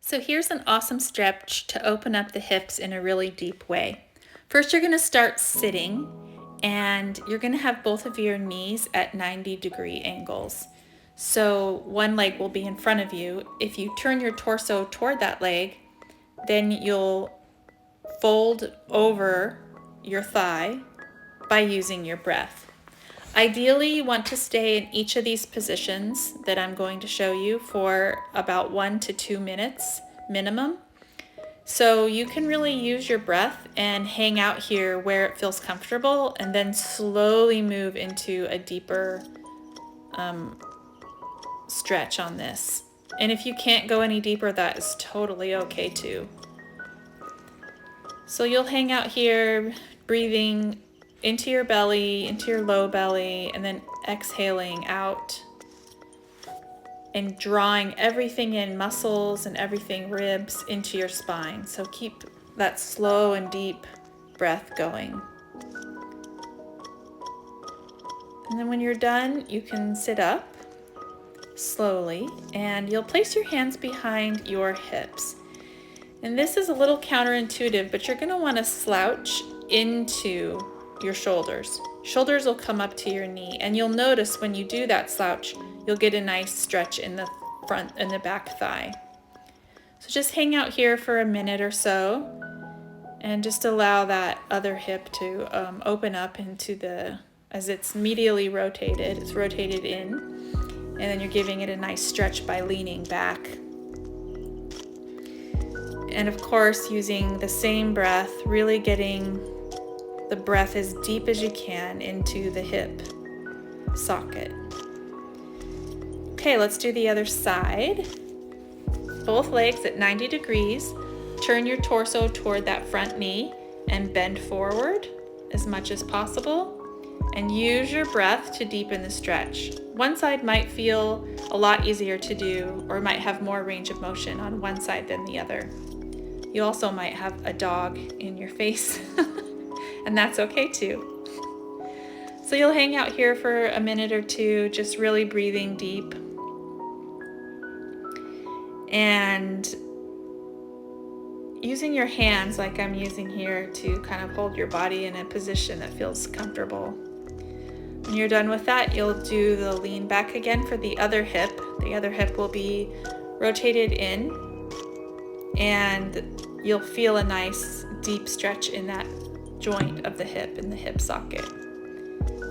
So here's an awesome stretch to open up the hips in a really deep way. First, you're going to start sitting, and you're going to have both of your knees at 90-degree angles. So one leg will be in front of you. If you turn your torso toward that leg, then you'll fold over your thigh by using your breath. Ideally, you want to stay in each of these positions that I'm going to show you for about 1 to 2 minutes minimum. So you can really use your breath and hang out here where it feels comfortable, and then slowly move into a deeper stretch on this. And if you can't go any deeper, that is totally okay too. So you'll hang out here, breathing into your belly, into your low belly, and then exhaling out and drawing everything in, muscles and everything, ribs, into your spine. So keep that slow and deep breath going. And then when you're done, you can sit up slowly, and you'll place your hands behind your hips. And this is a little counterintuitive, but you're going to want to slouch into your shoulders. Shoulders will come up to your knee, and you'll notice when you do that slouch, you'll get a nice stretch in the front and the back thigh. So just hang out here for a minute or so, and just allow that other hip to open up into as it's medially rotated, it's rotated in, and then you're giving it a nice stretch by leaning back. And of course, using the same breath, really getting the breath as deep as you can into the hip socket. Okay, let's do the other side. Both legs at 90 degrees. Turn your torso toward that front knee and bend forward as much as possible. And use your breath to deepen the stretch. One side might feel a lot easier to do, or might have more range of motion on one side than the other. You also might have a dog in your face. And that's okay too. So you'll hang out here for a minute or two, just really breathing deep. And using your hands like I'm using here to kind of hold your body in a position that feels comfortable. When you're done with that, you'll do the lean back again for the other hip. The other hip will be rotated in, and you'll feel a nice deep stretch in that joint of the hip, in the hip socket.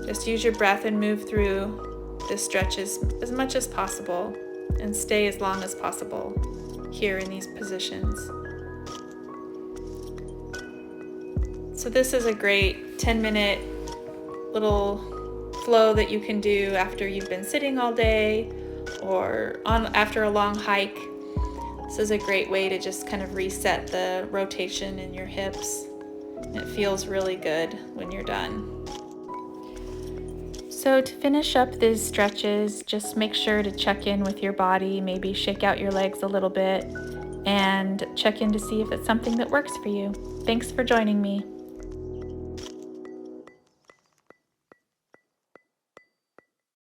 Just use your breath and move through the stretches as much as possible, and stay as long as possible here in these positions. So this is a great 10-minute little flow that you can do after you've been sitting all day, or after a long hike. This is a great way to just kind of reset the rotation in your hips. It feels really good when you're done. So to finish up these stretches, just make sure to check in with your body, maybe shake out your legs a little bit, and check in to see if it's something that works for you. Thanks for joining me.